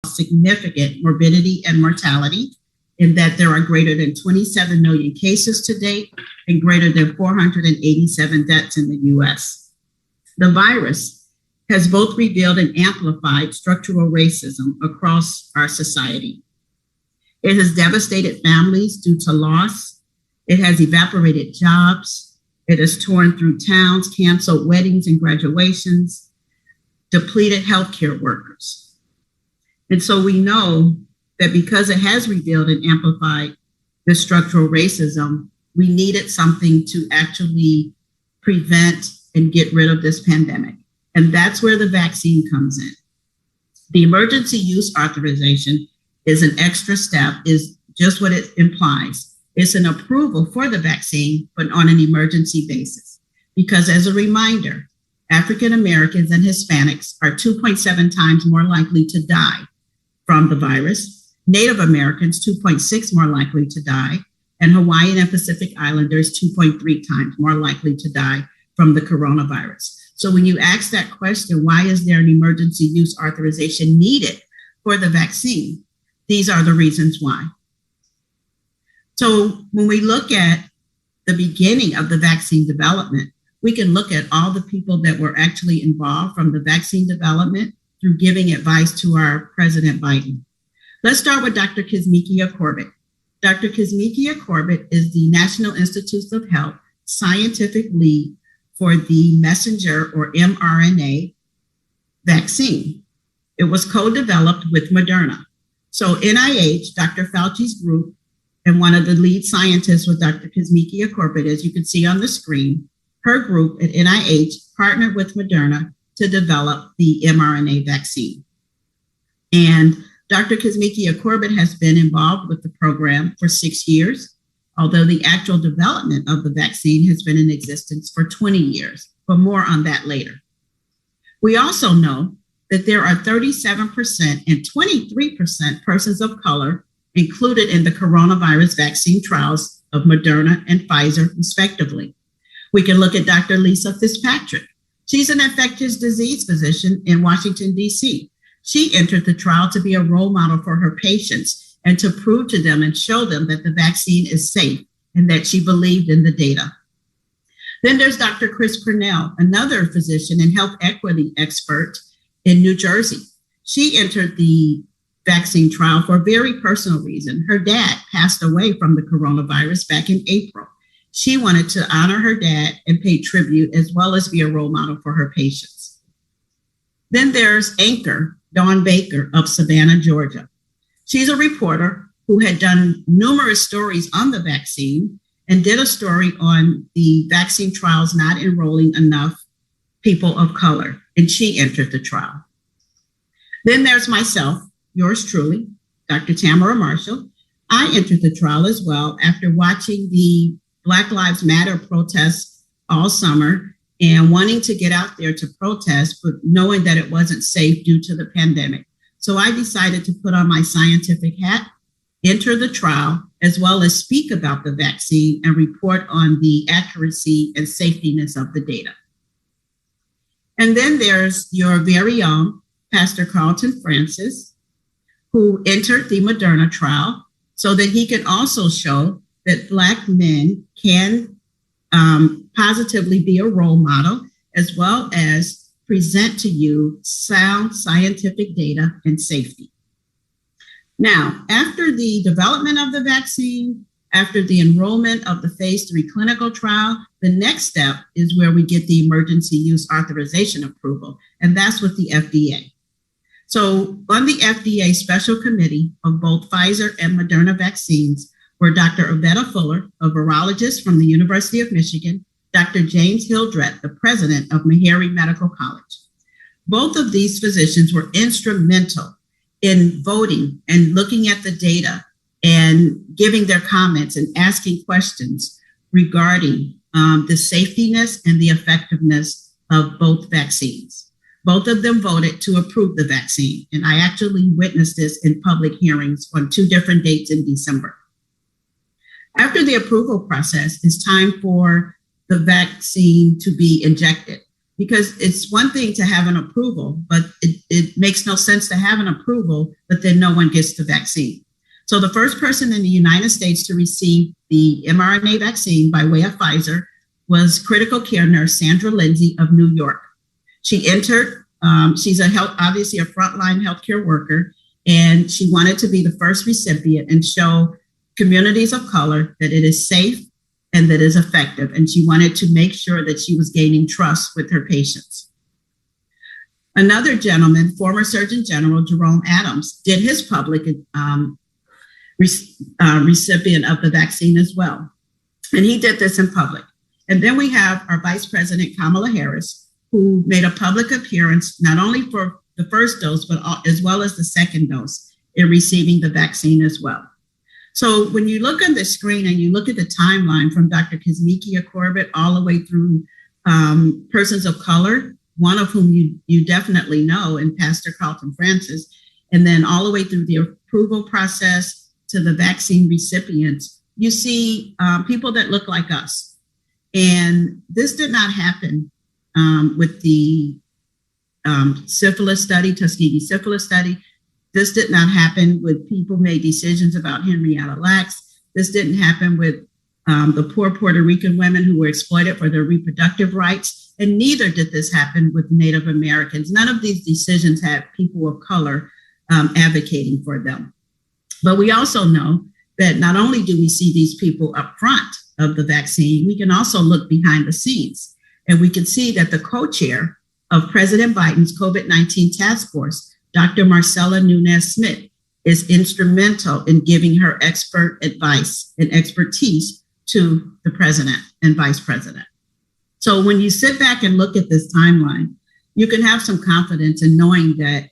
significant morbidity and mortality, in that there are greater than 27 million cases to date and greater than 487 deaths in the US. The virus has both revealed and amplified structural racism across our society. It has devastated families due to loss. It has evaporated jobs. It has torn through towns, canceled weddings and graduations, depleted healthcare workers. And so we know that because it has revealed and amplified the structural racism, we needed something to actually prevent and get rid of this pandemic. And that's where the vaccine comes in. The emergency use authorization is an extra step, is just what it implies. It's an approval for the vaccine, but on an emergency basis. Because as a reminder, African Americans and Hispanics are 2.7 times more likely to die from the virus. Native Americans, 2.6 more likely to die, and Hawaiian and Pacific Islanders, 2.3 times more likely to die from the coronavirus. So when you ask that question, why is there an emergency use authorization needed for the vaccine? These are the reasons why. So when we look at the beginning of the vaccine development, we can look at all the people that were actually involved from the vaccine development through giving advice to our President Biden. Let's start with Dr. Kizzmekia Corbett. Dr. Kizzmekia Corbett is the National Institutes of Health scientific lead for the messenger or mRNA vaccine. It was co-developed with Moderna. So NIH, Dr. Fauci's group, and one of the lead scientists was Dr. Kizzmekia Corbett, as you can see on the screen. Her group at NIH partnered with Moderna to develop the mRNA vaccine. And Dr. Kizzmekia Corbett has been involved with the program for 6 years, although the actual development of the vaccine has been in existence for 20 years, but more on that later. We also know that there are 37% and 23% persons of color included in the coronavirus vaccine trials of Moderna and Pfizer, respectively. We can look at Dr. Lisa Fitzpatrick. She's an infectious disease physician in Washington, D.C. She entered the trial to be a role model for her patients and to prove to them and show them that the vaccine is safe and that she believed in the data. Then there's Dr. Chris Cornell, another physician and health equity expert in New Jersey. She entered the vaccine trial for a very personal reason. Her dad passed away from the coronavirus back in April. She wanted to honor her dad and pay tribute as well as be a role model for her patients. Then there's Anchor Dawn Baker of Savannah, Georgia. She's a reporter who had done numerous stories on the vaccine and did a story on the vaccine trials not enrolling enough people of color, and she entered the trial. Then there's myself, yours truly, Dr. Tamara Marshall. I entered the trial as well after watching the Black Lives Matter protests all summer and wanting to get out there to protest, but knowing that it wasn't safe due to the pandemic. So I decided to put on my scientific hat, enter the trial, as well as speak about the vaccine and report on the accuracy and safetiness of the data. And then there's your very own Pastor Carlton Francis, who entered the Moderna trial so that he can also show that Black men can positively be a role model, as well as present to you sound scientific data and safety. Now, after the development of the vaccine, after the enrollment of the phase 3 clinical trial, the next step is where we get the emergency use authorization approval, and that's with the FDA. So on the FDA special committee of both Pfizer and Moderna vaccines were Dr. Avetta Fuller, a virologist from the University of Michigan, Dr. James Hildreth, the president of Meharry Medical College. Both of these physicians were instrumental in voting and looking at the data and giving their comments and asking questions regarding the safetiness and the effectiveness of both vaccines. Both of them voted to approve the vaccine, and I actually witnessed this in public hearings on 2 different dates in December. After the approval process, it's time for the vaccine to be injected. because it's one thing to have an approval, but it makes no sense to have an approval, but then no one gets the vaccine. So the first person in the United States to receive the mRNA vaccine by way of Pfizer was critical care nurse Sandra Lindsay of New York. She entered, she's obviously a frontline healthcare worker, and she wanted to be the first recipient and show communities of color that it is safe and that it is effective. And she wanted to make sure that she was gaining trust with her patients. Another gentleman, former Surgeon General Jerome Adams, did his public recipient of the vaccine as well. And he did this in public. And then we have our Vice President Kamala Harris, who made a public appearance, not only for the first dose, but as well as the second dose in receiving the vaccine as well. So when you look on the screen and you look at the timeline from Dr. Kizzmekia Corbett all the way through persons of color, one of whom you definitely know, and Pastor Carlton Francis, and then all the way through the approval process to the vaccine recipients, you see people that look like us. And this did not happen with the syphilis study, Tuskegee syphilis study. This did not happen with people made decisions about Henrietta Lacks. This didn't happen with the poor Puerto Rican women who were exploited for their reproductive rights. And neither did this happen with Native Americans. None of these decisions had people of color advocating for them. But we also know that not only do we see these people up front of the vaccine, we can also look behind the scenes. And we can see that the co-chair of President Biden's COVID-19 task force, Dr. Marcella Nunez-Smith, is instrumental in giving her expert advice and expertise to the president and vice president. So when you sit back and look at this timeline, you can have some confidence in knowing that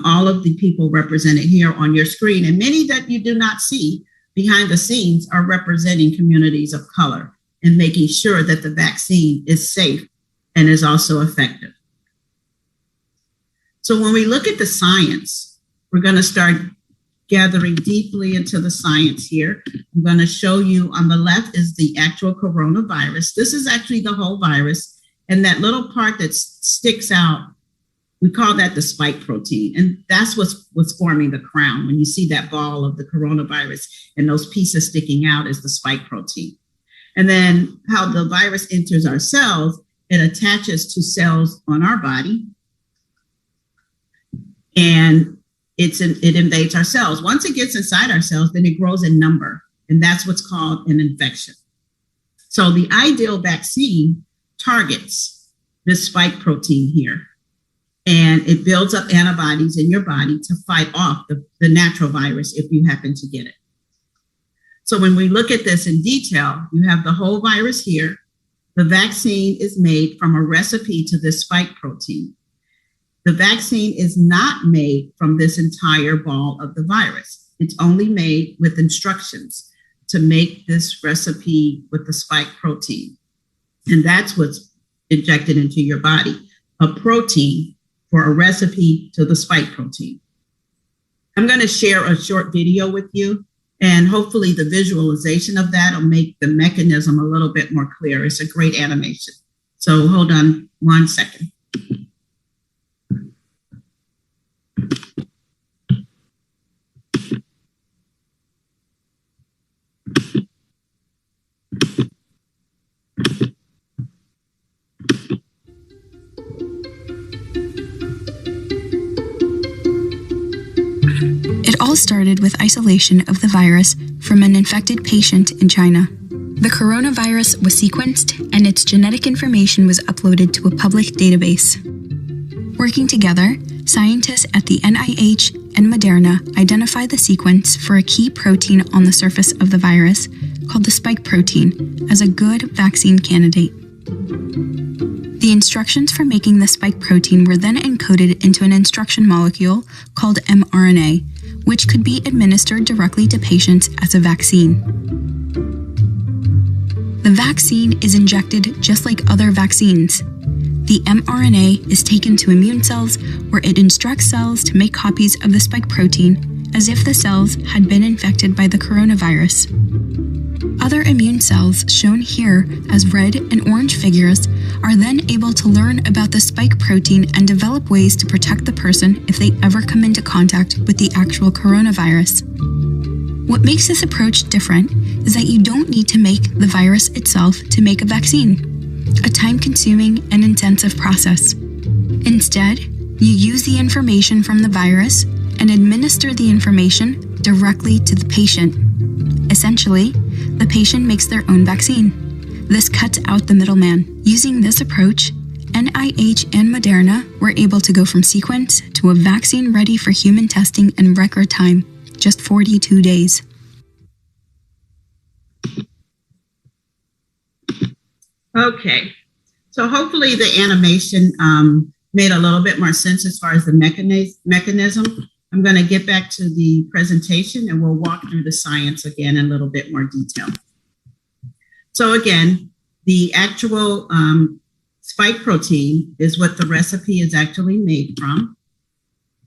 all of the people represented here on your screen, and many that you do not see behind the scenes, are representing communities of color and making sure that the vaccine is safe and is also effective. So when we look at the science, we're going to start gathering deeply into the science here. I'm going to show you on the left is the actual coronavirus. This is actually the whole virus. And that little part that sticks out, we call that the spike protein. And that's what's forming the crown. When you see that ball of the coronavirus and those pieces sticking out is the spike protein. And then how the virus enters our cells, it attaches to cells on our body. And it invades our cells. Once it gets inside our cells, then it grows in number. And that's what's called an infection. So the ideal vaccine targets this spike protein here. And it builds up antibodies in your body to fight off the natural virus if you happen to get it. So when we look at this in detail, you have the whole virus here. The vaccine is made from a recipe to this spike protein. The vaccine is not made from this entire ball of the virus. It's only made with instructions to make this recipe with the spike protein. And that's what's injected into your body, a protein for a recipe to the spike protein. I'm going to share a short video with you, and hopefully the visualization of that will make the mechanism a little bit more clear. It's a great animation. So hold on 1 second. It all started with isolation of the virus from an infected patient in China. The coronavirus was sequenced and its genetic information was uploaded to a public database. Working together, scientists at the NIH and Moderna identified the sequence for a key protein on the surface of the virus called the spike protein as a good vaccine candidate. The instructions for making the spike protein were then encoded into an instruction molecule called mRNA, which could be administered directly to patients as a vaccine. The vaccine is injected just like other vaccines. The mRNA is taken to immune cells where it instructs cells to make copies of the spike protein as if the cells had been infected by the coronavirus. Other immune cells, shown here as red and orange figures, are then able to learn about the spike protein and develop ways to protect the person if they ever come into contact with the actual coronavirus. What makes this approach different is that you don't need to make the virus itself to make a vaccine, a time-consuming and intensive process. Instead, you use the information from the virus and administer the information directly to the patient. Essentially, the patient makes their own vaccine. This cuts out the middleman. Using this approach, NIH and Moderna were able to go from sequence to a vaccine ready for human testing in record time, just 42 days. Okay, so hopefully the animation made a little bit more sense as far as the mechanism. I'm going to get back to the presentation and we'll walk through the science again in a little bit more detail. So again, the actual spike protein is what the recipe is actually made from.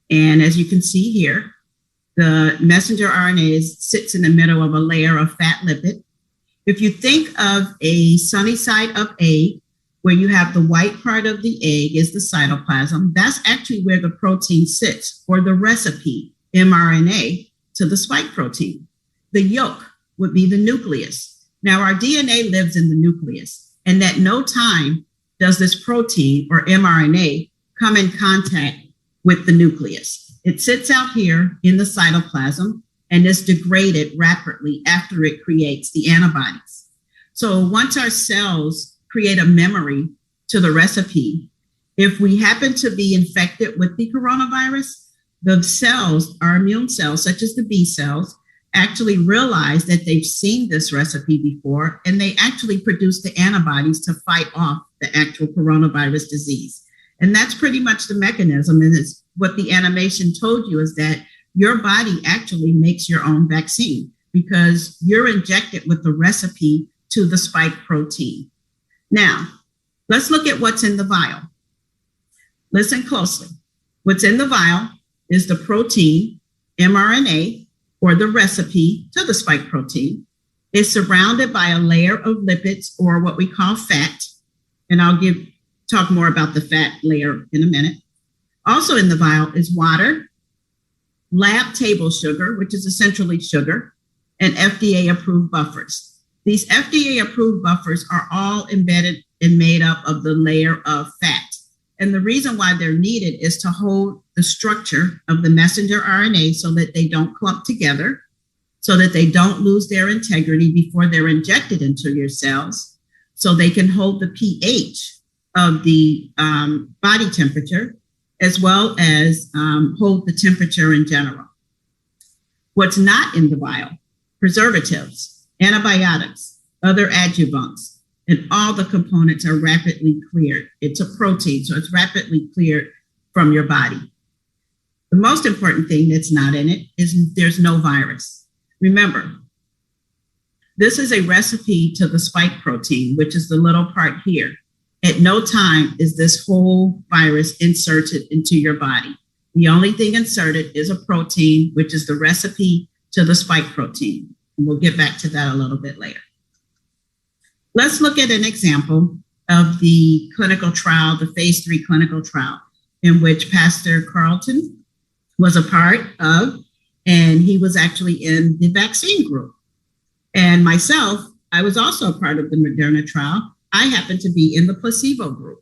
And as you can see here, the messenger RNA sits in the middle of a layer of fat lipid. If you think of a sunny side up egg, where you have the white part of the egg is the cytoplasm, that's actually where the protein sits, or the recipe, mRNA, to the spike protein. The yolk would be the nucleus. Now, our DNA lives in the nucleus, and at no time does this protein, or mRNA, come in contact with the nucleus. It sits out here in the cytoplasm, and is degraded rapidly after it creates the antibodies. So once our cells create a memory to the recipe, if we happen to be infected with the coronavirus, the cells, our immune cells, such as the B cells, actually realize that they've seen this recipe before, and they actually produce the antibodies to fight off the actual coronavirus disease. And that's pretty much the mechanism. And it's what the animation told you, is that your body actually makes your own vaccine because you're injected with the recipe to the spike protein. Now, let's look at what's in the vial. Listen closely. What's in the vial is the protein, mRNA, or the recipe to the spike protein. It's surrounded by a layer of lipids, or what we call fat. And I'll talk more about the fat layer in a minute. Also in the vial is water, lab table sugar, which is essentially sugar, and FDA-approved buffers. These FDA-approved buffers are all embedded and made up of the layer of fat. And the reason why they're needed is to hold the structure of the messenger RNA so that they don't clump together, so that they don't lose their integrity before they're injected into your cells, so they can hold the pH of the body temperature, as well as hold the temperature in general. What's not in the vial? Preservatives, antibiotics, other adjuvants, and all the components are rapidly cleared. It's a protein, so it's rapidly cleared from your body. The most important thing that's not in it is there's no virus. Remember, this is a recipe to the spike protein, which is the little part here. At no time is this whole virus inserted into your body. The only thing inserted is a protein, which is the recipe to the spike protein. And we'll get back to that a little bit later. Let's look at an example of the clinical trial, the phase 3 clinical trial, in which Pastor Carlton was a part of, and he was actually in the vaccine group. And myself, I was also a part of the Moderna trial. I happen to be in the placebo group.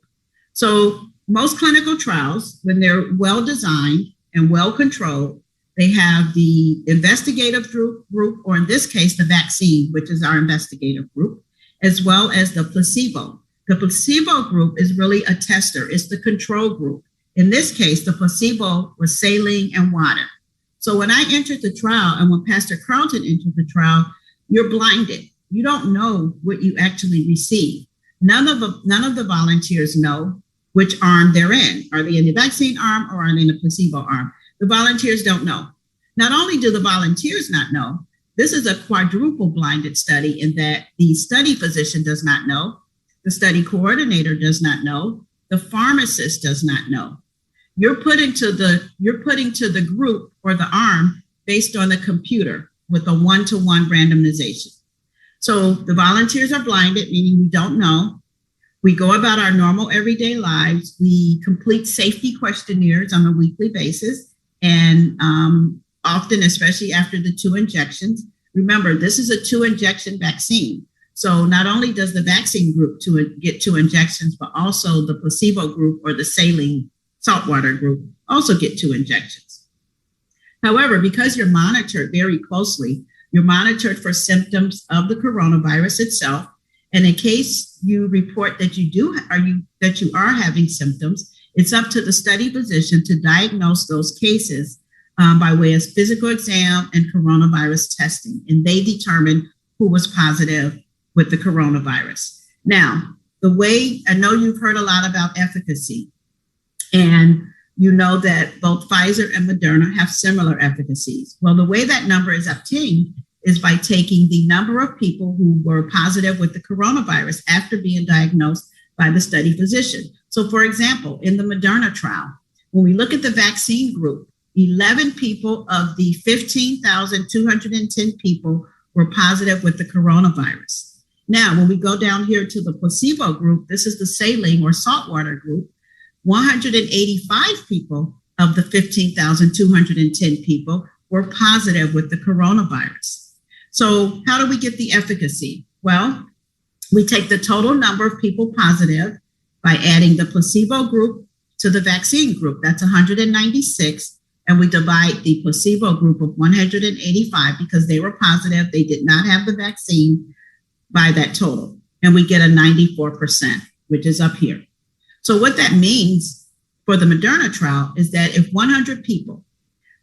So most clinical trials, when they're well designed and well controlled, they have the investigative group, or in this case, the vaccine, which is our investigative group, as well as the placebo. The placebo group is really a tester. It's the control group. In this case, the placebo was saline and water. So when I entered the trial, and when Pastor Carlton entered the trial, you're blinded. You don't know what you actually receive. None of the volunteers know which arm they're in. Are they in the vaccine arm or are they in the placebo arm? The volunteers don't know. Not only do the volunteers not know, this is a quadruple blinded study in that the study physician does not know, the study coordinator does not know, the pharmacist does not know. You're putting to the group or the arm based on the computer with a 1-to-1 randomization. So the volunteers are blinded, meaning we don't know. We go about our normal everyday lives. We complete safety questionnaires on a weekly basis, and often, especially after the 2 injections. Remember, this is a 2-injection vaccine. So not only does the vaccine group get 2 injections, but also the placebo group or the saline saltwater group also get 2 injections. However, because you're monitored very closely, you're monitored for symptoms of the coronavirus itself. And in case you report that you are having symptoms, it's up to the study physician to diagnose those cases by way of physical exam and coronavirus testing. And they determine who was positive with the coronavirus. Now, I know you've heard a lot about efficacy, and you know that both Pfizer and Moderna have similar efficacies. Well, the way that number is obtained is by taking the number of people who were positive with the coronavirus after being diagnosed by the study physician. So, for example, in the Moderna trial, when we look at the vaccine group, 11 people of the 15,210 people were positive with the coronavirus. Now, when we go down here to the placebo group, this is the saline or saltwater group, 185 people of the 15,210 people were positive with the coronavirus. So how do we get the efficacy? Well, we take the total number of people positive by adding the placebo group to the vaccine group. That's 196. And we divide the placebo group of 185 because they were positive, they did not have the vaccine, by that total. And we get a 94%, which is up here. So what that means for the Moderna trial is that if 100 people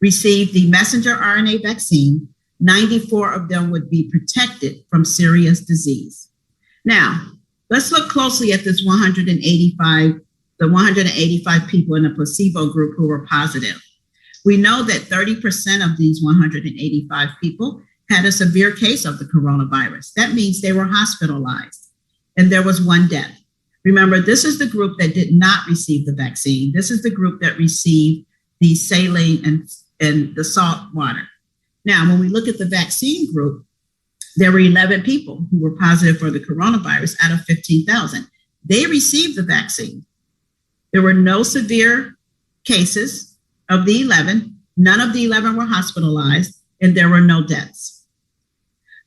receive the messenger RNA vaccine, 94 of them would be protected from serious disease. Now, let's look closely at this 185 people in the placebo group who were positive. We know that 30% of these 185 people had a severe case of the coronavirus. That means they were hospitalized, and there was 1 death. Remember, this is the group that did not receive the vaccine. This is the group that received the saline and the salt water. Now, when we look at the vaccine group, there were 11 people who were positive for the coronavirus out of 15,000. They received the vaccine. There were no severe cases of the 11. None of the 11 were hospitalized, and there were no deaths.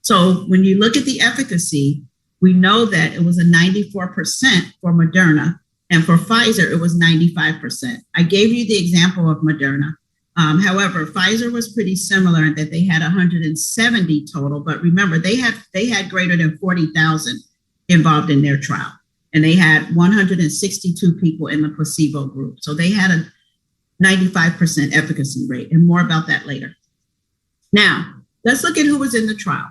So when you look at the efficacy, we know that it was a 94% for Moderna, and for Pfizer, it was 95%. I gave you the example of Moderna. However, Pfizer was pretty similar in that they had 170 total, but remember, they had greater than 40,000 involved in their trial, and they had 162 people in the placebo group. So they had a 95% efficacy rate, and more about that later. Now, let's look at who was in the trial.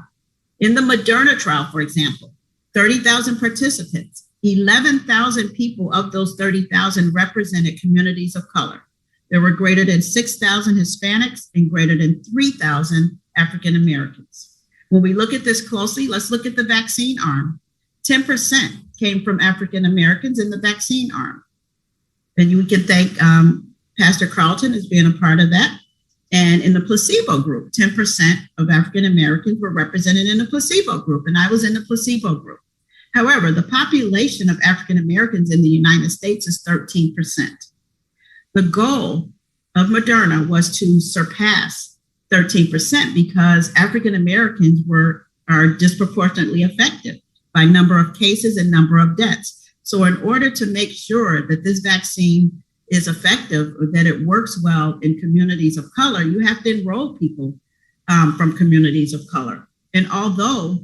In the Moderna trial, for example, 30,000 participants, 11,000 people of those 30,000 represented communities of color. There were greater than 6,000 Hispanics and greater than 3,000 African Americans. When we look at this closely, let's look at the vaccine arm. 10% came from African Americans in the vaccine arm. And we can thank Pastor Carlton as being a part of that. And in the placebo group, 10% of African Americans were represented in the placebo group, and I was in the placebo group. However, the population of African Americans in the United States is 13%. The goal of Moderna was to surpass 13% because African Americans are disproportionately affected by number of cases and number of deaths. So in order to make sure that this vaccine is effective or that it works well in communities of color, you have to enroll people from communities of color. And although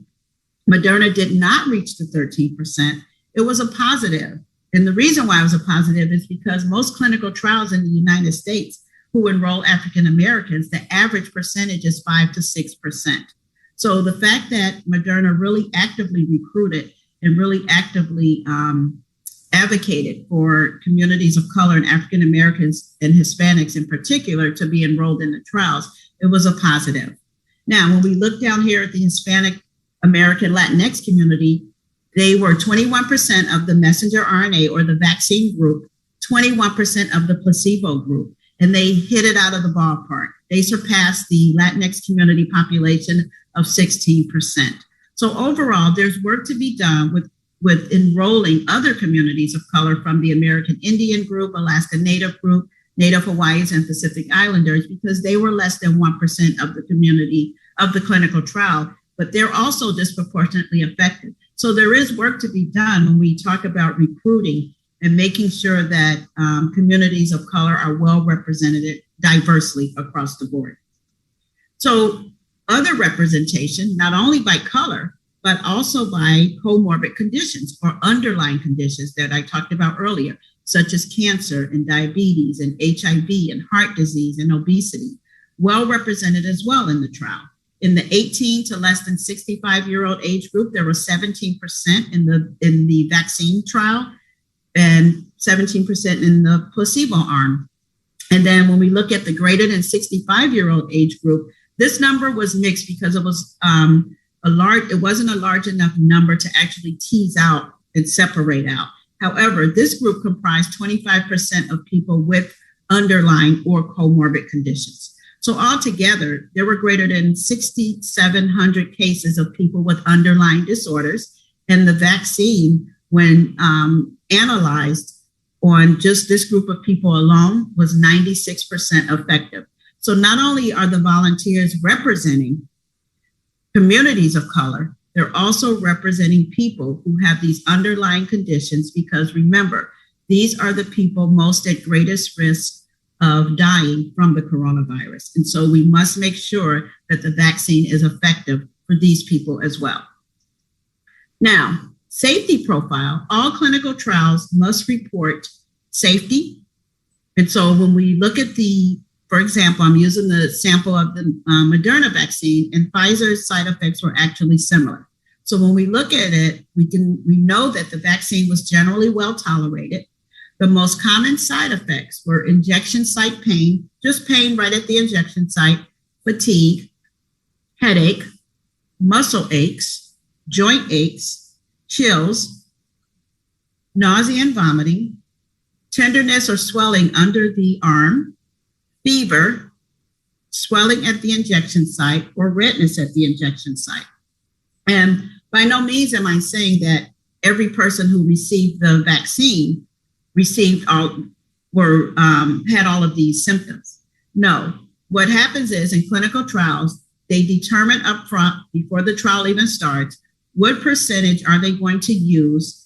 Moderna did not reach the 13%, it was a positive. And the reason why it was a positive is because most clinical trials in the United States who enroll African Americans, the average percentage is 5 to 6%. So the fact that Moderna really actively recruited and really actively advocated for communities of color and African Americans and Hispanics in particular to be enrolled in the trials, it was a positive. Now, when we look down here at the Hispanic American Latinx community, they were 21% of the messenger RNA or the vaccine group, 21% of the placebo group, and they hit it out of the ballpark. They surpassed the Latinx community population of 16%. So overall, there's work to be done with enrolling other communities of color from the American Indian group, Alaska Native group, Native Hawaiians, and Pacific Islanders, because they were less than 1% of the community of the clinical trial, but they're also disproportionately affected. So there is work to be done when we talk about recruiting and making sure that communities of color are well represented diversely across the board. So other representation, not only by color, but also by comorbid conditions or underlying conditions that I talked about earlier, such as cancer and diabetes and HIV and heart disease and obesity, well represented as well in the trial. In the 18 to less than 65-year-old age group, there was 17% in the vaccine trial and 17% in the placebo arm. And then when we look at the greater than 65-year-old age group, this number was mixed because it was it wasn't a large enough number to actually tease out and separate out. However, this group comprised 25% of people with underlying or comorbid conditions. So altogether, there were greater than 6,700 cases of people with underlying disorders, and the vaccine, when analyzed on just this group of people alone, was 96% effective. So not only are the volunteers representing communities of color, they're also representing people who have these underlying conditions, because remember, these are the people most at greatest risk of dying from the coronavirus. And so we must make sure that the vaccine is effective for these people as well. Now, safety profile, all clinical trials must report safety. And so when we look at for example, I'm using the sample of the Moderna vaccine, and Pfizer's side effects were actually similar. So when we look at it, we know that the vaccine was generally well tolerated. The most common side effects were injection site pain, just pain right at the injection site, fatigue, headache, muscle aches, joint aches, chills, nausea and vomiting, tenderness or swelling under the arm, fever, swelling at the injection site, or redness at the injection site. And by no means am I saying that every person who received the vaccine had all of these symptoms. No, what happens is in clinical trials, they determine upfront before the trial even starts, what percentage are they going to use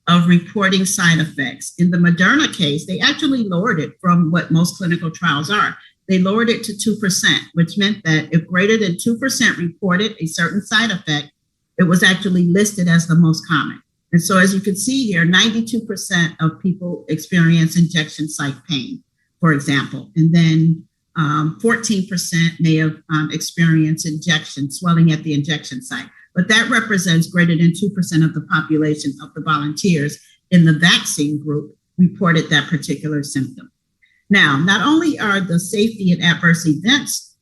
of reporting side effects. In the Moderna case, they actually lowered it from what most clinical trials are. They lowered it to 2%, which meant that if greater than 2% reported a certain side effect, it was actually listed as the most common. And so as you can see here, 92% of people experience injection site pain, for example, and then 14% may have experienced swelling at the injection site. But that represents greater than 2% of the population of the volunteers in the vaccine group reported that particular symptom. Now, not only are the safety and adverse events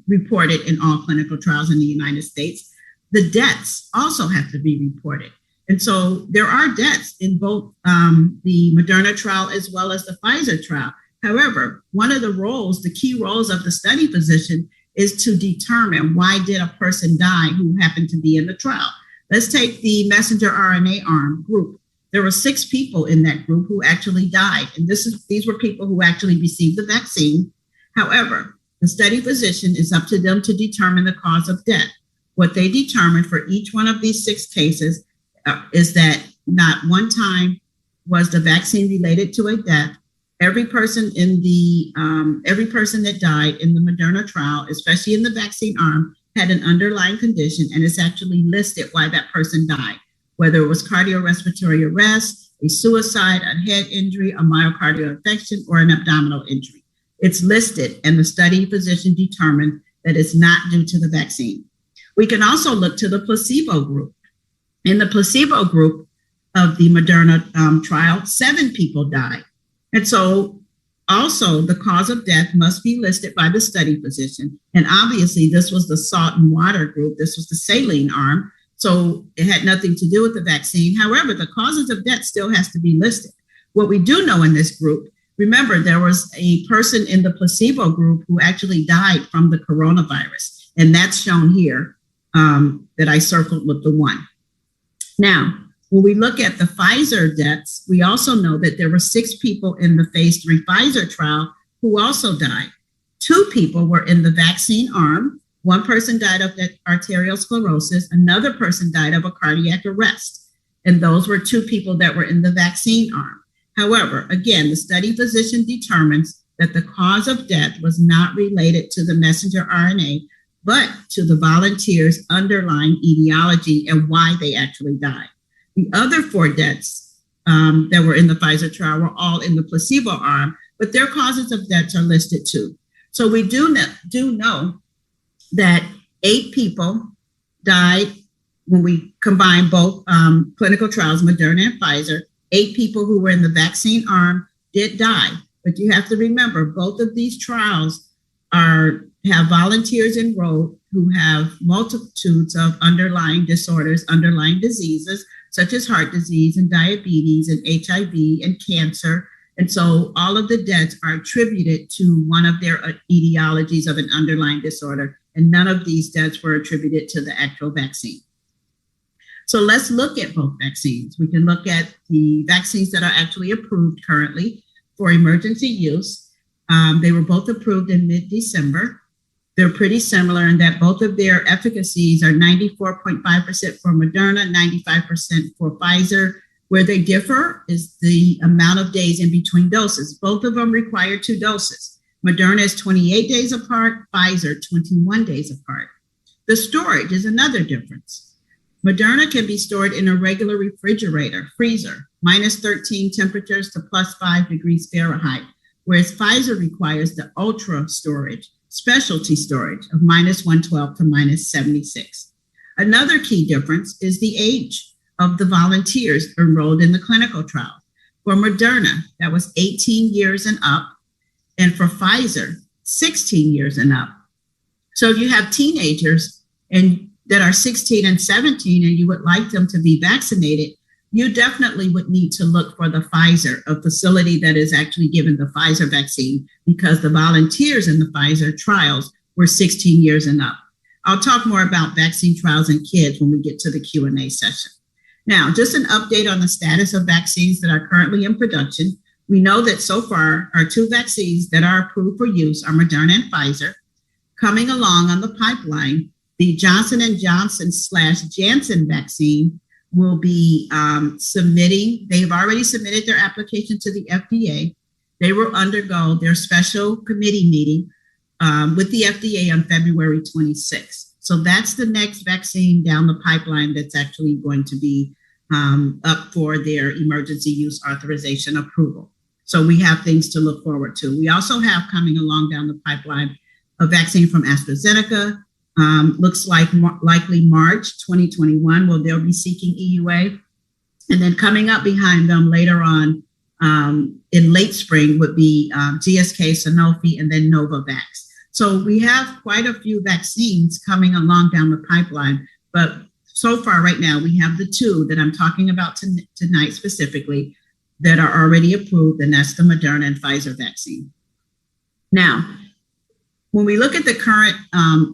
reported in all clinical trials in the United States, the deaths also have to be reported. And so there are deaths in both the Moderna trial as well as the Pfizer trial. However, one of the key roles of the study physician is to determine why did a person die who happened to be in the trial. Let's take the messenger RNA arm group. There were 6 people in that group who actually died. And these were people who actually received the vaccine. However, the study physician is up to them to determine the cause of death. What they determined for each one of these 6 cases is that not one time was the vaccine related to a death. Every person that died in the Moderna trial, especially in the vaccine arm, had an underlying condition, and it's actually listed why that person died, whether it was cardiorespiratory arrest, a suicide, a head injury, a myocardial infection, or an abdominal injury. It's listed, and the study physician determined that it's not due to the vaccine. We can also look to the placebo group. In the placebo group of the Moderna trial, 7 people died. And so also the cause of death must be listed by the study physician. And obviously this was the salt and water group. This was the saline arm. So it had nothing to do with the vaccine. However, the causes of death still has to be listed. What we do know in this group, remember, there was a person in the placebo group who actually died from the coronavirus. And that's shown here that I circled with the 1. Now, when we look at the Pfizer deaths, we also know that there were 6 people in the phase 3 Pfizer trial who also died. 2 people were in the vaccine arm. 1 person died of arterial sclerosis. Another person died of a cardiac arrest. And those were 2 people that were in the vaccine arm. However, again, the study physician determines that the cause of death was not related to the messenger RNA, but to the volunteers' underlying etiology and why they actually died. The other 4 deaths that were in the Pfizer trial were all in the placebo arm, but their causes of deaths are listed too. So we do know that 8 people died when we combine both clinical trials, Moderna and Pfizer. 8 people who were in the vaccine arm did die. But you have to remember, both of these trials have volunteers enrolled who have multitudes of underlying disorders, underlying diseases, such as heart disease and diabetes and HIV and cancer. And so all of the deaths are attributed to one of their etiologies of an underlying disorder, and none of these deaths were attributed to the actual vaccine. So let's look at both vaccines. We can look at the vaccines that are actually approved currently for emergency use. They were both approved in mid-December. They're pretty similar in that both of their efficacies are 94.5% for Moderna, 95% for Pfizer. Where they differ is the amount of days in between doses. Both of them require 2 doses. Moderna is 28 days apart, Pfizer 21 days apart. The storage is another difference. Moderna can be stored in a regular refrigerator, freezer, -13 temperatures to +5 degrees Fahrenheit, whereas Pfizer requires the ultra storage, specialty storage of -112 to -76. Another key difference is the age of the volunteers enrolled in the clinical trial. For Moderna, that was 18 years and up, and for Pfizer, 16 years and up. So if you have teenagers that are 16 and 17 and you would like them to be vaccinated, you definitely would need to look for the Pfizer, a facility that is actually given the Pfizer vaccine, because the volunteers in the Pfizer trials were 16 years and up. I'll talk more about vaccine trials in kids when we get to the Q&A session. Now, just an update on the status of vaccines that are currently in production. We know that so far, our 2 vaccines that are approved for use are Moderna and Pfizer. Coming along on the pipeline, the Johnson & Johnson/Janssen vaccine will be submitting. They've already submitted their application to the FDA. They will undergo their special committee meeting with the FDA on February 26th. So that's the next vaccine down the pipeline that's actually going to be up for their emergency use authorization approval. So we have things to look forward to. We also have coming along down the pipeline a vaccine from AstraZeneca. Looks like likely March 2021, they'll be seeking EUA. And then coming up behind them later on in late spring would be GSK, Sanofi, and then Novavax. So we have quite a few vaccines coming along down the pipeline, but so far right now we have the 2 that I'm talking about tonight specifically that are already approved, and that's the Moderna and Pfizer vaccine. Now, when we look at the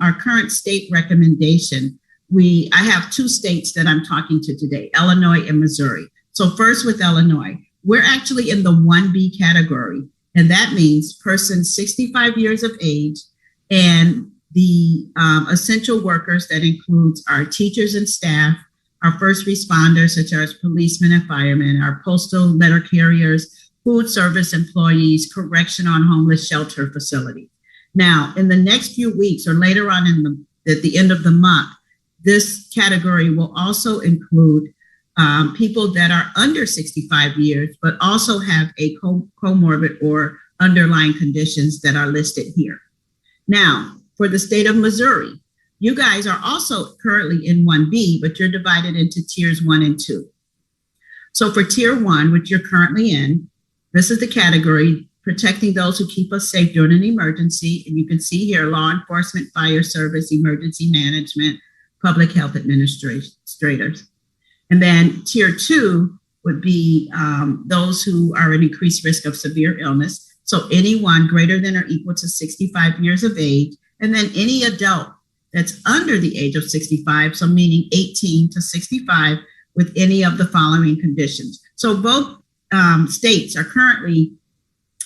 our current state recommendation, I have 2 states that I'm talking to today, Illinois and Missouri. So first with Illinois, we're actually in the 1B category, and that means persons 65 years of age and the essential workers that includes our teachers and staff, our first responders, such as policemen and firemen, our postal letter carriers, food service employees, correctional and homeless shelter facility. Now, in the next few weeks or later on at the end of the month, this category will also include people that are under 65 years, but also have a comorbid or underlying conditions that are listed here. Now, for the state of Missouri, you guys are also currently in 1B, but you're divided into tiers 1 and 2. So for tier 1, which you're currently in, this is the category protecting those who keep us safe during an emergency. And you can see here, law enforcement, fire service, emergency management, public health administrators. And then tier 2 would be those who are at increased risk of severe illness. So anyone greater than or equal to 65 years of age, and then any adult that's under the age of 65, so meaning 18 to 65, with any of the following conditions. So both states are currently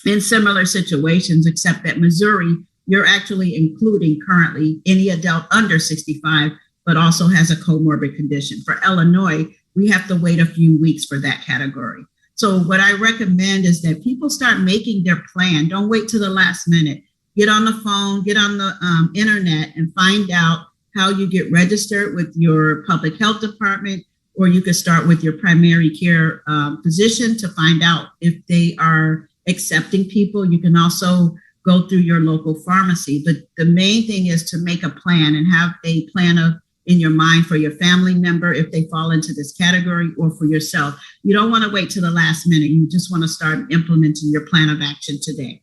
in similar situations, except that Missouri, you're actually including currently any adult under 65, but also has a comorbid condition. For Illinois, we have to wait a few weeks for that category. So what I recommend is that people start making their plan. Don't wait to the last minute. Get on the phone, get on the internet, and find out how you get registered with your public health department, or you could start with your primary care physician to find out if they are accepting people. You can also go through your local pharmacy. But the main thing is to make a plan and have a plan in your mind for your family member if they fall into this category, or for yourself. You don't want to wait to the last minute. You just want to start implementing your plan of action today.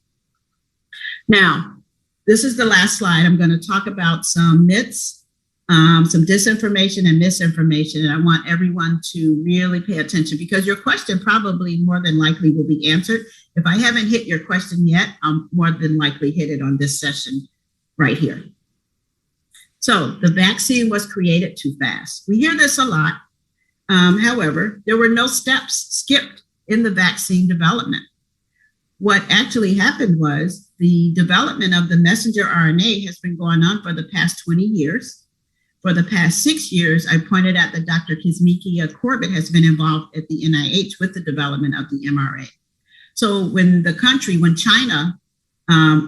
Now, this is the last slide. I'm going to talk about some myths, some disinformation and misinformation. And I want everyone to really pay attention, because your question probably more than likely will be answered. If I haven't hit your question yet, I'll more than likely hit it on this session right here. So the vaccine was created too fast. We hear this a lot. However, there were no steps skipped in the vaccine development. What actually happened was the development of the messenger RNA has been going on for the past 20 years. For the past 6 years, I pointed out that Dr. Kizzmekia Corbett has been involved at the NIH with the development of the mRNA. So when China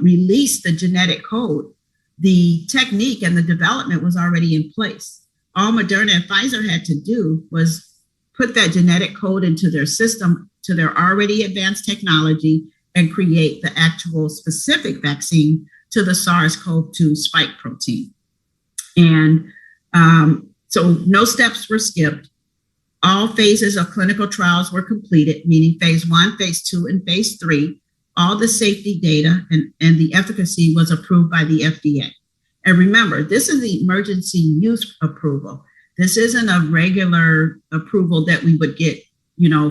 released the genetic code, the technique and the development was already in place. All Moderna and Pfizer had to do was put that genetic code into their system, to their already advanced technology, and create the actual specific vaccine to the SARS-CoV-2 spike protein. And so no steps were skipped. All phases of clinical trials were completed, meaning phase 1, phase 2, and phase 3. All the safety data and the efficacy was approved by the FDA. And remember, this is the emergency use approval. This isn't a regular approval that we would get,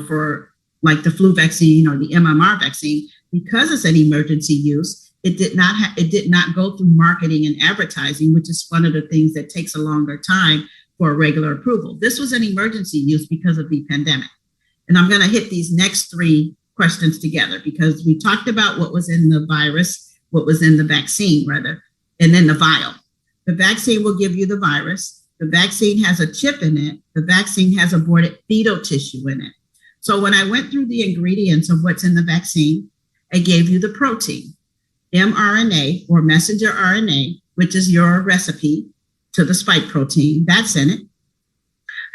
for like the flu vaccine or the MMR vaccine. Because it's an emergency use, it did not go through marketing and advertising, which is one of the things that takes a longer time for a regular approval. This was an emergency use because of the pandemic. And I'm going to hit these next 3 questions together, because we talked about what was in the virus, what was in the vaccine rather, and then the vial. The vaccine will give you the virus. The vaccine has a chip in it. The vaccine has aborted fetal tissue in it. So when I went through the ingredients of what's in the vaccine, I gave you the protein, mRNA or messenger RNA, which is your recipe to the spike protein. That's in it.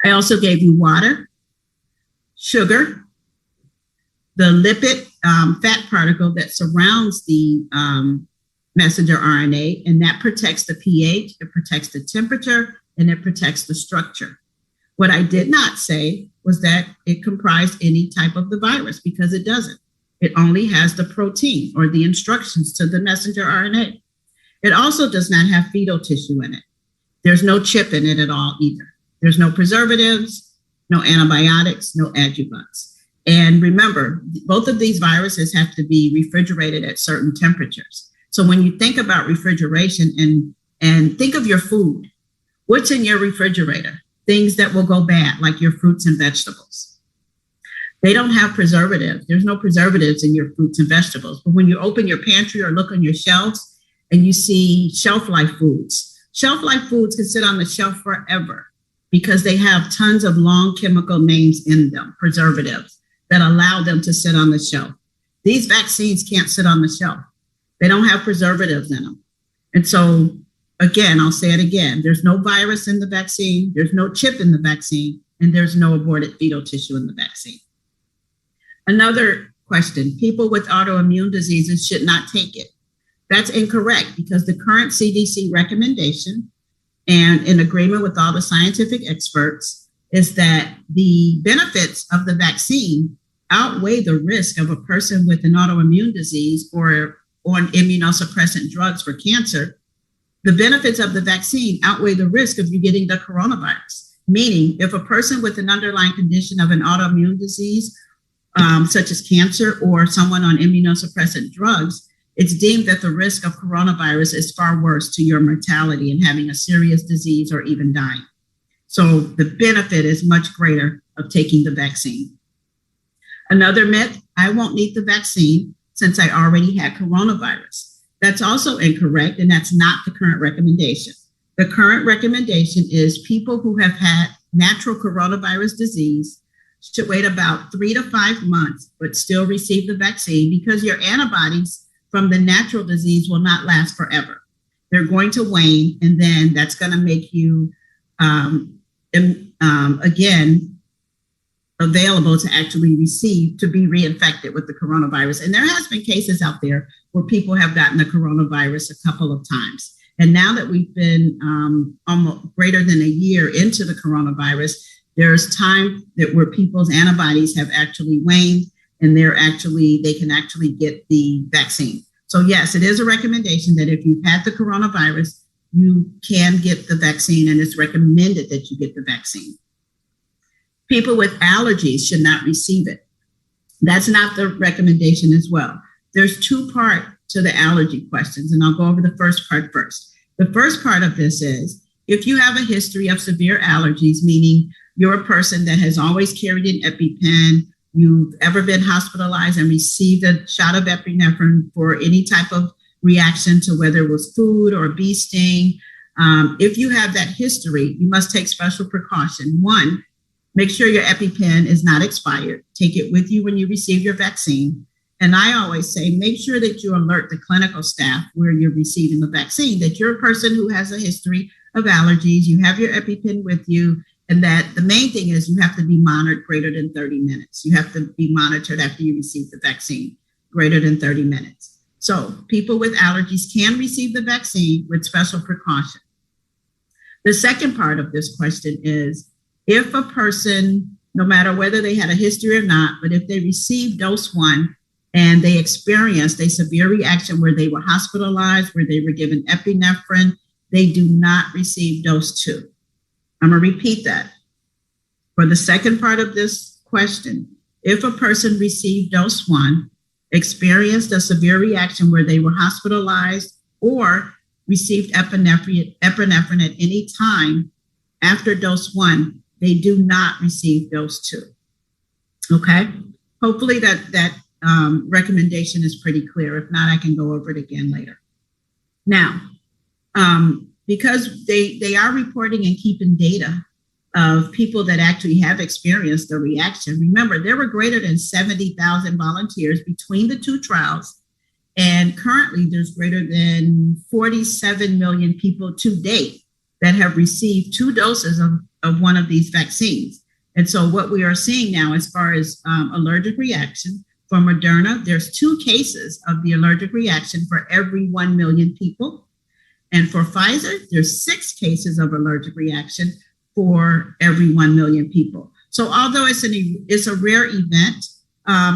I also gave you water, sugar, the lipid fat particle that surrounds the messenger RNA, and that protects the pH, it protects the temperature, and it protects the structure. What I did not say was that it comprised any type of the virus, because it doesn't. It only has the protein or the instructions to the messenger RNA. It also does not have fetal tissue in it. There's no chip in it at all either. There's no preservatives, no antibiotics, no adjuvants. And remember, both of these viruses have to be refrigerated at certain temperatures. So when you think about refrigeration and think of your food, what's in your refrigerator? Things that will go bad, like your fruits and vegetables. They don't have preservatives. There's no preservatives in your fruits and vegetables. But when you open your pantry or look on your shelves and you see shelf life foods can sit on the shelf forever because they have tons of long chemical names in them, preservatives, that allow them to sit on the shelf. These vaccines can't sit on the shelf. They don't have preservatives in them. And so, again, I'll say it again, there's no virus in the vaccine, there's no chip in the vaccine, and there's no aborted fetal tissue in the vaccine. Another question, people with autoimmune diseases should not take it. That's incorrect, because the current CDC recommendation, and in agreement with all the scientific experts, is that the benefits of the vaccine outweigh the risk of a person with an autoimmune disease or on immunosuppressant drugs for cancer. The benefits of the vaccine outweigh the risk of you getting the coronavirus. Meaning, if a person with an underlying condition of an autoimmune disease, such as cancer, or someone on immunosuppressant drugs, it's deemed that the risk of coronavirus is far worse to your mortality and having a serious disease or even dying. So the benefit is much greater of taking the vaccine. Another myth, I won't need the vaccine since I already had coronavirus. That's also incorrect, and that's not the current recommendation. The current recommendation is people who have had natural coronavirus disease should wait about 3 to 5 months, but still receive the vaccine because your antibodies from the natural disease will not last forever. They're going to wane, and then that's going to make you, again, available to actually to be reinfected with the coronavirus. And there has been cases out there where people have gotten the coronavirus a couple of times. And now that we've been almost greater than a year into the coronavirus, there's time that where people's antibodies have actually waned and they can actually get the vaccine. So yes, it is a recommendation that if you've had the coronavirus, you can get the vaccine, and it's recommended that you get the vaccine. People with allergies should not receive it. That's not the recommendation as well. There's two parts to the allergy questions, and I'll go over the first part first. The first part of this is, if you have a history of severe allergies, meaning you're a person that has always carried an EpiPen, you've ever been hospitalized and received a shot of epinephrine for any type of reaction to whether it was food or a bee sting, if you have that history, you must take special precaution. One, make sure your EpiPen is not expired. Take it with you when you receive your vaccine. And I always say, make sure that you alert the clinical staff where you're receiving the vaccine, that you're a person who has a history of allergies, you have your EpiPen with you, and that the main thing is you have to be monitored greater than 30 minutes. You have to be monitored after you receive the vaccine, greater than 30 minutes. So people with allergies can receive the vaccine with special precaution. The second part of this question is, if a person, no matter whether they had a history or not, but if they received dose 1 and they experienced a severe reaction where they were hospitalized, where they were given epinephrine, they do not receive dose 2. I'm going to repeat that. For the second part of this question, if a person received dose 1, experienced a severe reaction where they were hospitalized or received epinephrine at any time after dose 1, they do not receive dose 2. Okay? Hopefully that recommendation is pretty clear. If not, I can go over it again later. Now, because they are reporting and keeping data of people that actually have experienced the reaction. Remember, there were greater than 70,000 volunteers between the two trials, and currently there's greater than 47 million people to date that have received 2 doses of one of these vaccines. And so what we are seeing now as far as allergic reaction, for Moderna, there's 2 cases of the allergic reaction for every 1 million people. And for Pfizer, there's 6 cases of allergic reaction for every 1 million people. So although it's a rare event,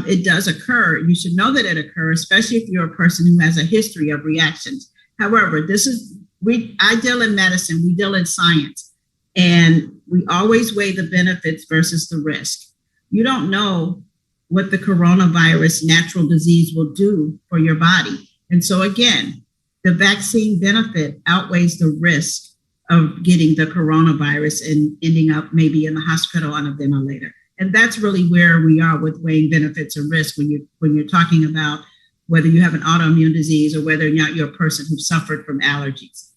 it does occur. You should know that it occurs, especially if you're a person who has a history of reactions. However, I deal in medicine, we deal in science, and we always weigh the benefits versus the risk. You don't know what the coronavirus natural disease will do for your body. And so again, the vaccine benefit outweighs the risk of getting the coronavirus and ending up maybe in the hospital on a ventilator. And that's really where we are with weighing benefits and risk when you're talking about whether you have an autoimmune disease or whether or not you're a person who suffered from allergies.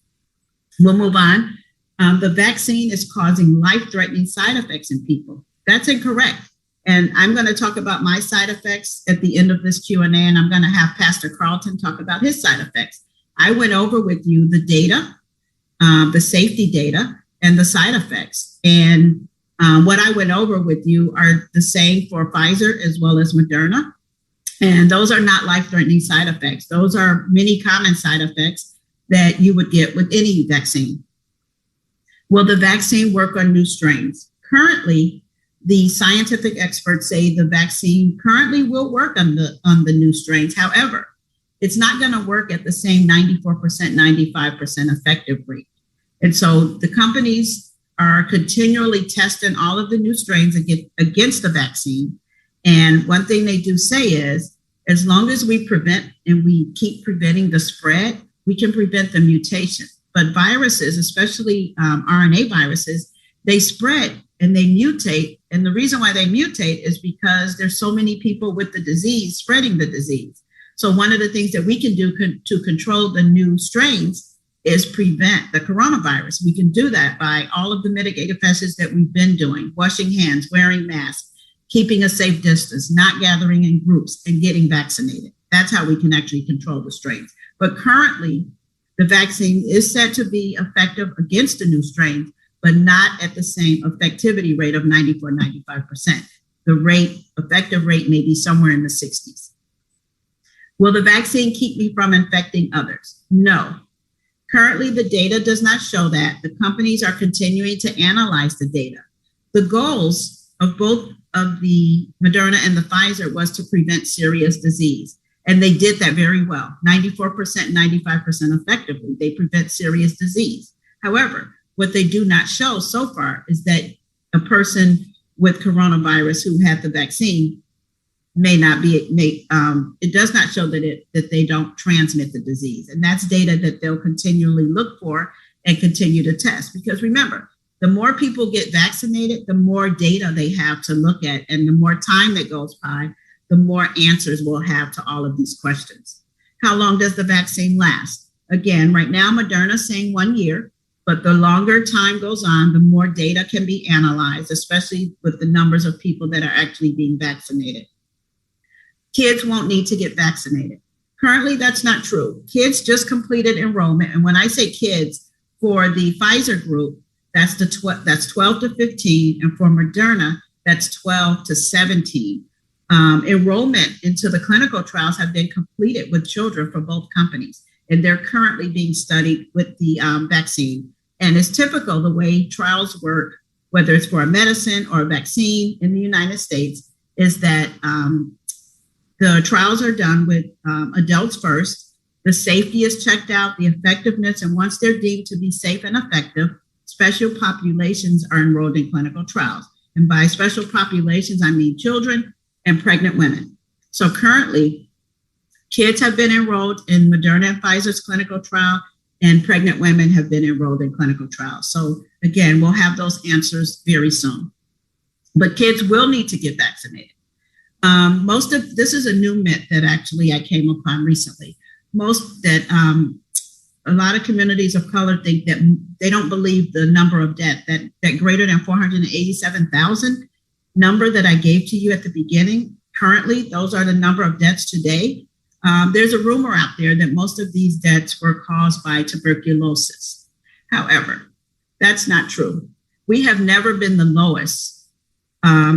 We'll move on. The vaccine is causing life-threatening side effects in people. That's incorrect. And I'm going to talk about my side effects at the end of this Q&A, and I'm going to have Pastor Carlton talk about his side effects. I went over with you the data, the safety data, and the side effects. And what I went over with you are the same for Pfizer as well as Moderna. And those are not life-threatening side effects. Those are many common side effects that you would get with any vaccine. Will the vaccine work on new strains? Currently, the scientific experts say the vaccine currently will work on the new strains. However, it's not going to work at the same 94%, 95% effective rate. And so the companies are continually testing all of the new strains against the vaccine. And one thing they do say is, As long as we prevent and we keep preventing the spread, we can prevent the mutation. But viruses, especially RNA viruses, they spread and they mutate. And the reason why they mutate is because there's so many people with the disease spreading the disease. So one of the things that we can do to control the new strains is prevent the coronavirus. We can do that by all of the mitigative measures that we've been doing: washing hands, wearing masks, keeping a safe distance, not gathering in groups, and getting vaccinated. That's how we can actually control the strains. But currently, the vaccine is said to be effective against the new strains, but not at the same effectivity rate of 94, 95%. The effective rate may be somewhere in the 60s. Will the vaccine keep me from infecting others? No. Currently, the data does not show that. The companies are continuing to analyze the data. The goals of both of the Moderna and the Pfizer was to prevent serious disease. And they did that very well, 94%, 95% effectively. They prevent serious disease. However, what they do not show so far is that a person with coronavirus who had the vaccine it does not show that they don't transmit the disease. And that's data that they'll continually look for and continue to test. Because remember, the more people get vaccinated, the more data they have to look at, and the more time that goes by, the more answers we'll have to all of these questions. How long does the vaccine last? Again, right now, Moderna's saying 1 year, but the longer time goes on, the more data can be analyzed, especially with the numbers of people that are actually being vaccinated. Kids won't need to get vaccinated. Currently, that's not true. Kids just completed enrollment. And when I say kids, for the Pfizer group, that's 12 to 15. And for Moderna, that's 12 to 17. Enrollment into the clinical trials have been completed with children for both companies. And they're currently being studied with the vaccine. And it's typical the way trials work, whether it's for a medicine or a vaccine in the United States, is that the trials are done with adults first. The safety is checked out, the effectiveness, and once they're deemed to be safe and effective, special populations are enrolled in clinical trials. And by special populations, I mean children and pregnant women. So currently, kids have been enrolled in Moderna and Pfizer's clinical trial, and pregnant women have been enrolled in clinical trials. So again, we'll have those answers very soon. But kids will need to get vaccinated. This is a new myth that actually I came upon recently. A lot of communities of color think that they don't believe the number of death, that greater than 487,000 number that I gave to you at the beginning. Currently, those are the number of deaths today. There's a rumor out there that most of these deaths were caused by tuberculosis. However, that's not true. We have never been the lowest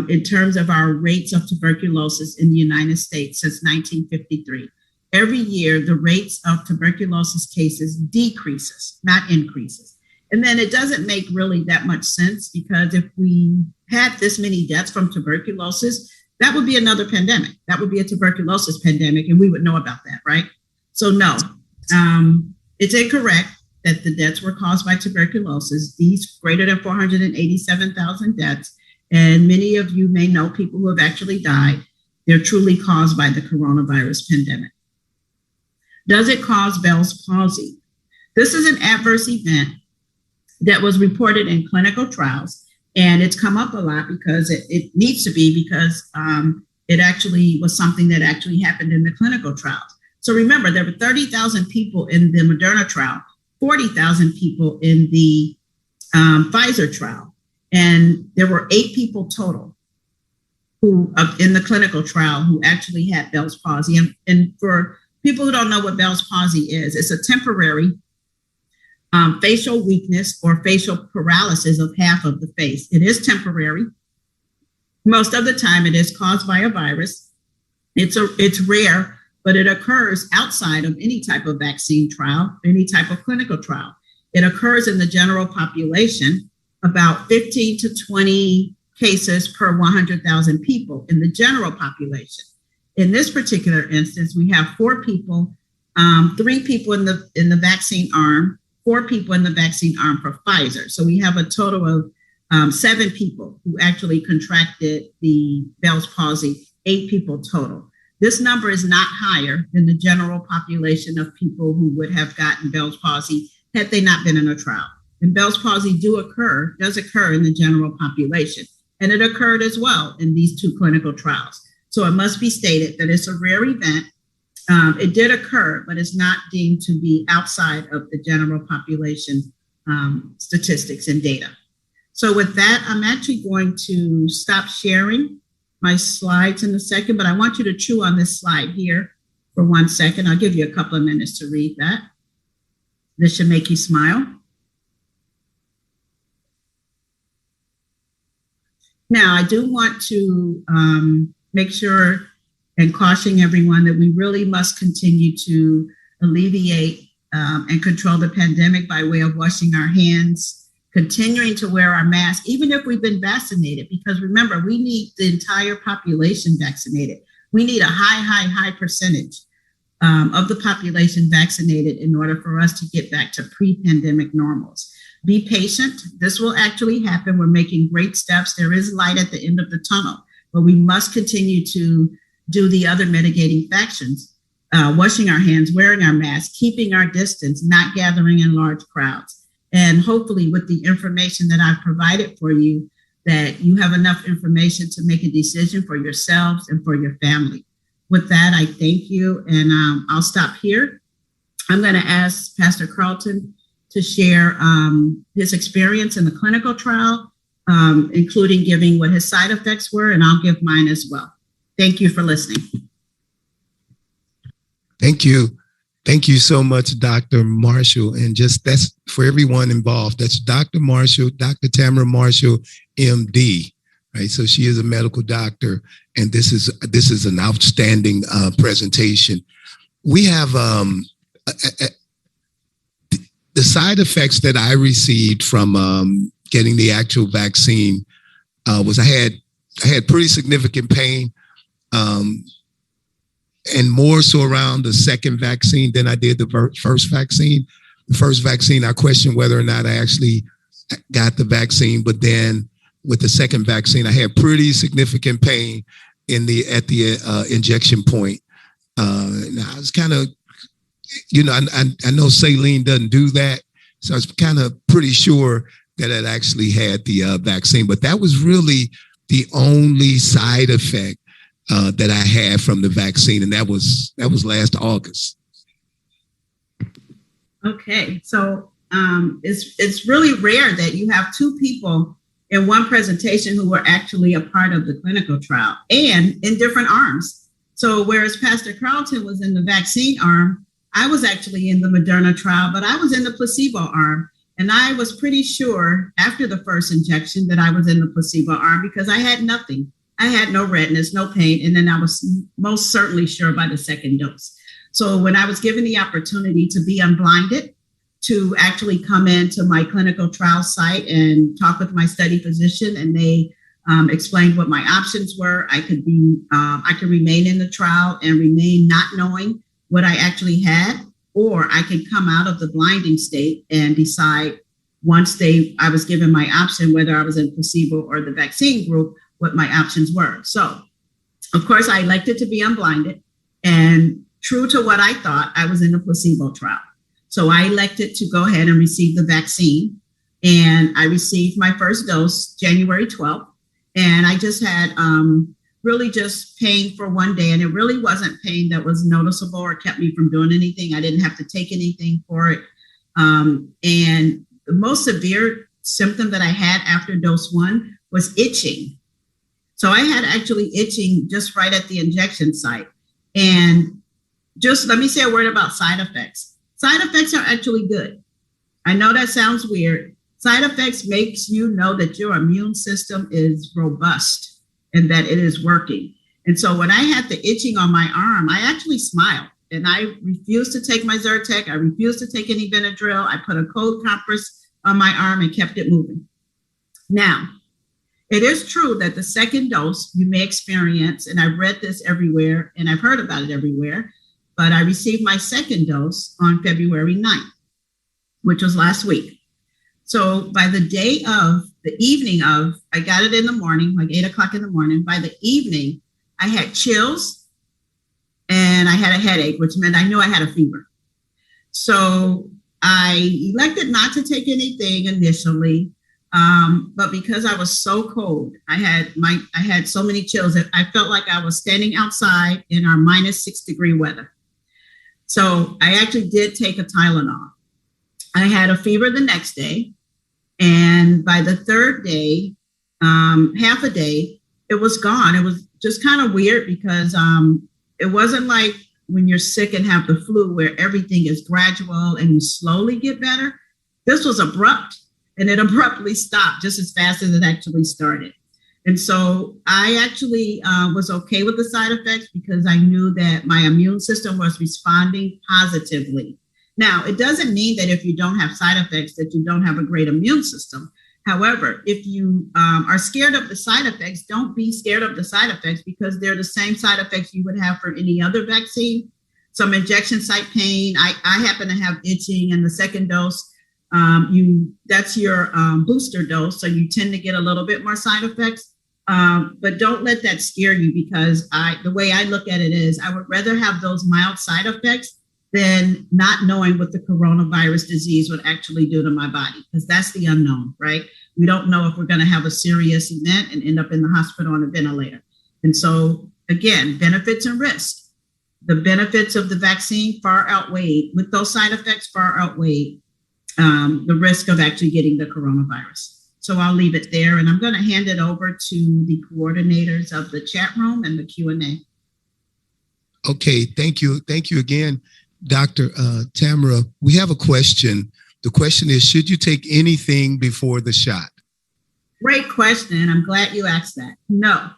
in terms of our rates of tuberculosis in the United States since 1953. Every year, the rates of tuberculosis cases decreases, not increases. And then it doesn't make really that much sense, because if we had this many deaths from tuberculosis, that would be another pandemic. That would be a tuberculosis pandemic, and we would know about that, right? So no, it's incorrect that the deaths were caused by tuberculosis. These greater than 487,000 deaths, and many of you may know people who have actually died, they're truly caused by the coronavirus pandemic. Does it cause Bell's palsy? This is an adverse event that was reported in clinical trials, and it's come up a lot because it needs to be, because it actually was something that actually happened in the clinical trials. So remember, there were 30,000 people in the Moderna trial, 40,000 people in the Pfizer trial, and there were 8 people total who in the clinical trial who actually had Bell's palsy. And for people who don't know what Bell's palsy is, it's a temporary facial weakness or facial paralysis of half of the face. It is temporary. Most of the time it is caused by a virus. It's rare, but it occurs outside of any type of vaccine trial, any type of clinical trial. It occurs in the general population, about 15 to 20 cases per 100,000 people in the general population. In this particular instance, we have 4 people, 3 people in the vaccine arm, 4 people in the vaccine arm for Pfizer. So we have a total of 7 people who actually contracted the Bell's palsy, 8 people total. This number is not higher than the general population of people who would have gotten Bell's palsy had they not been in a trial. And Bell's palsy does occur in the general population. And it occurred as well in these 2 clinical trials. So it must be stated that it's a rare event. It did occur, but it's not deemed to be outside of the general population statistics and data. So with that, I'm actually going to stop sharing my slides in a second, but I want you to chew on this slide here for 1 second. I'll give you a couple of minutes to read that. This should make you smile. Now, I do want to make sure and caution everyone that we really must continue to alleviate and control the pandemic by way of washing our hands, continuing to wear our mask, even if we've been vaccinated, because remember, we need the entire population vaccinated. We need a high percentage of the population vaccinated in order for us to get back to pre-pandemic normals. Be patient. This will actually happen. We're making great steps. There is light at the end of the tunnel, but we must continue to do the other mitigating factions, washing our hands, wearing our masks, keeping our distance, not gathering in large crowds. And hopefully with the information that I've provided for you, that you have enough information to make a decision for yourselves and for your family. With that, I thank you, and I'll stop here. I'm going to ask Pastor Carlton to share his experience in the clinical trial, including giving what his side effects were, and I'll give mine as well. Thank you for listening. Thank you. Thank you so much, Dr. Marshall. And just that's for everyone involved. That's Dr. Marshall, Dr. Tamara Marshall, MD, right? So she is a medical doctor, and this is an outstanding presentation. We have the side effects that I received from getting the actual vaccine was I had pretty significant pain, and more so around the second vaccine than I did the first vaccine. The first vaccine, I questioned whether or not I actually got the vaccine, but then with the second vaccine, I had pretty significant pain at the injection point. And I was kind of, I know saline doesn't do that, so I was kind of pretty sure that it actually had the vaccine, but that was really the only side effect that I had from the vaccine, and that was last August. Okay, so it's really rare that you have 2 people in one presentation who were actually a part of the clinical trial and in different arms. So whereas Pastor Carlton was in the vaccine arm, I was actually in the Moderna trial, but I was in the placebo arm. And I was pretty sure after the first injection that I was in the placebo arm because I had nothing. I had no redness, no pain. And then I was most certainly sure by the second dose. So when I was given the opportunity to be unblinded, to actually come into my clinical trial site and talk with my study physician, and they explained what my options were. I could remain in the trial and remain not knowing what I actually had, or I could come out of the blinding state and decide once I was given my option, whether I was in placebo or the vaccine group, what my options were. So, of course, I elected to be unblinded, and true to what I thought, I was in the placebo trial. So I elected to go ahead and receive the vaccine, and I received my first dose January 12th, and I just had really just pain for one day, and it really wasn't pain that was noticeable or kept me from doing anything. I didn't have to take anything for it. And the most severe symptom that I had after dose 1 was itching. So I had actually itching just right at the injection site. And just let me say a word about side effects. Side effects are actually good. I know that sounds weird. Side effects makes you know that your immune system is robust and that it is working. And so when I had the itching on my arm, I actually smiled, and I refused to take my Zyrtec. I refused to take any Benadryl. I put a cold compress on my arm and kept it moving. Now, it is true that the second dose you may experience, and I've read this everywhere and I've heard about it everywhere, but I received my second dose on February 9th, which was last week. So by the evening of, I got it in the morning, like 8 o'clock in the morning. By the evening, I had chills, and I had a headache, which meant I knew I had a fever. So I elected not to take anything initially, but because I was so cold, I had so many chills that I felt like I was standing outside in our -6-degree weather. So I actually did take a Tylenol. I had a fever the next day, and by the third day, half a day, it was gone. It was just kind of weird because it wasn't like when you're sick and have the flu where everything is gradual and you slowly get better. This was abrupt, and it abruptly stopped just as fast as it actually started. And so I actually was okay with the side effects because I knew that my immune system was responding positively. Now, it doesn't mean that if you don't have side effects that you don't have a great immune system. However, if you are scared of the side effects, don't be scared of the side effects because they're the same side effects you would have for any other vaccine. Some injection site pain. I happen to have itching, and the second dose, that's your booster dose. So you tend to get a little bit more side effects. But don't let that scare you because the way I look at it is I would rather have those mild side effects than not knowing what the coronavirus disease would actually do to my body, because that's the unknown, right? We don't know if we're going to have a serious event and end up in the hospital on a ventilator. And so, again, benefits and risks. The benefits of the vaccine far outweighed, with those side effects far outweighed the risk of actually getting the coronavirus. So I'll leave it there, and I'm going to hand it over to the coordinators of the chat room and the Q&A. Okay, thank you. Thank you again, Dr. Tamara. We have a question. The question is, should you take anything before the shot? Great question. I'm glad you asked that. No.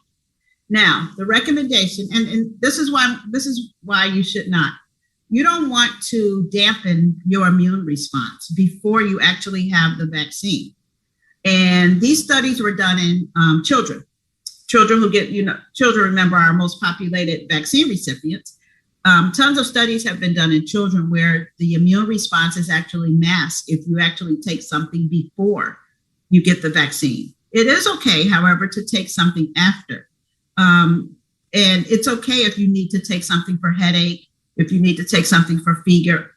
Now, the recommendation, and this is why you should not. You don't want to dampen your immune response before you actually have the vaccine. And these studies were done in children who get, children, remember, are our most populated vaccine recipients. Tons of studies have been done in children where the immune response is actually masked if you actually take something before you get the vaccine. It is okay, however, to take something after. And it's okay if you need to take something for headache, if you need to take something for fever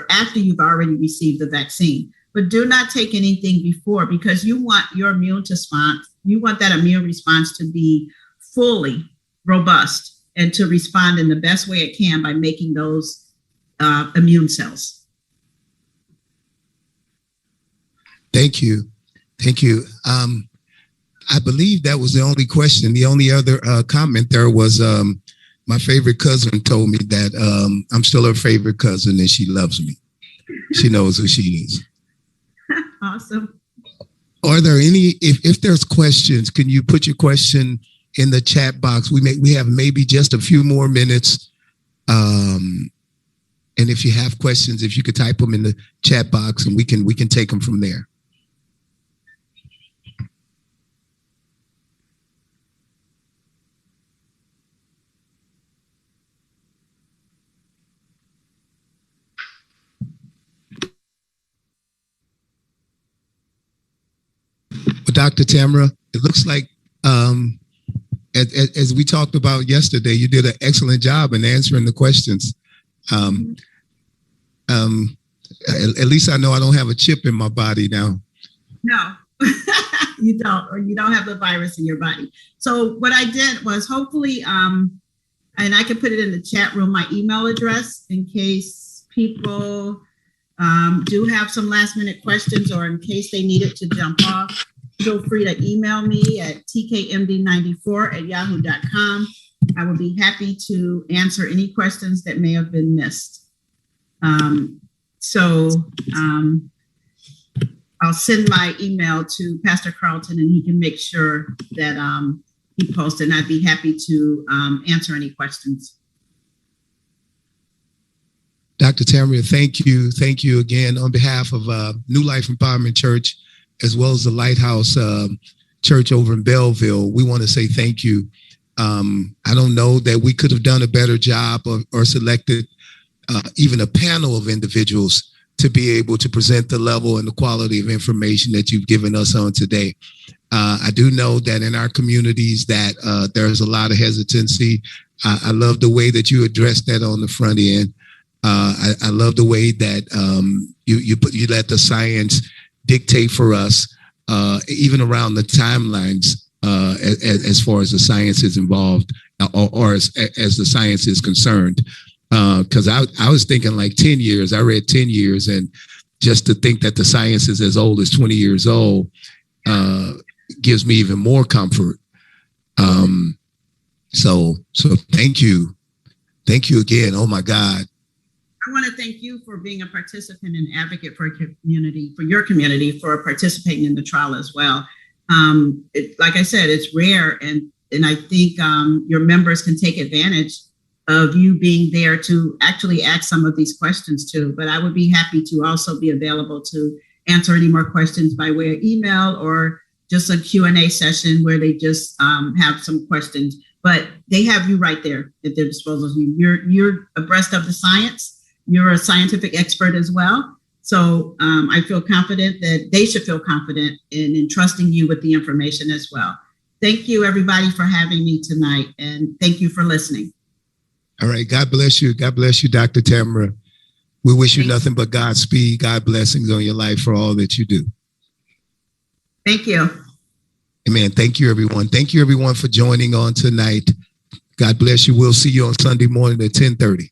after you've already received the vaccine. But do not take anything before, because you want your immune response, you want that immune response to be fully robust and to respond in the best way it can by making those immune cells. Thank you. Thank you. I believe that was the only question. The only other comment there was my favorite cousin told me that I'm still her favorite cousin and she loves me. She knows who she is. Awesome. Are there any, if there's questions, can you put your question in the chat box? We have maybe just a few more minutes. And if you have questions, if you could type them in the chat box and we can take them from there. Dr. Tamara, it looks like, as we talked about yesterday, you did an excellent job in answering the questions. At least I know I don't have a chip in my body now. No, you don't, or you don't have the virus in your body. So what I did was hopefully, and I can put it in the chat room, my email address in case people do have some last minute questions or in case they needed to jump off. Feel free to email me at tkmd94@yahoo.com. I will be happy to answer any questions that may have been missed. I'll send my email to Pastor Carlton and he can make sure that he posts, and I'd be happy to answer any questions. Dr. Tamara, thank you. Thank you again on behalf of New Life Empowerment Church, as well as the Lighthouse Church over in Belleville. We want to say thank you. I don't know that we could have done a better job or selected even a panel of individuals to be able to present the level and the quality of information that you've given us on today. I do know that in our communities that there's a lot of hesitancy. I love the way that you addressed that on the front end. I love the way that you let the science dictate for us, even around the timelines, as far as the science is involved, or as the science is concerned. Because I was thinking like 10 years. I read 10 years, and just to think that the science is as old as 20 years old gives me even more comfort. So thank you. Thank you again. Oh my God. I want to thank you for being a participant and advocate for your community, for participating in the trial as well. Like I said, it's rare, and I think your members can take advantage of you being there to actually ask some of these questions too. But I would be happy to also be available to answer any more questions by way of email or just a Q&A session where they just have some questions. But they have you right there at their disposal. You're abreast of the science. You're a scientific expert as well. So I feel confident that they should feel confident in entrusting you with the information as well. Thank you, everybody, for having me tonight. And thank you for listening. All right. God bless you. God bless you, Dr. Tamara. We wish you nothing but Godspeed, God blessings on your life for all that you do. Thank you. Amen. Thank you, everyone. Thank you, everyone, for joining on tonight. God bless you. We'll see you on Sunday morning at 10:30.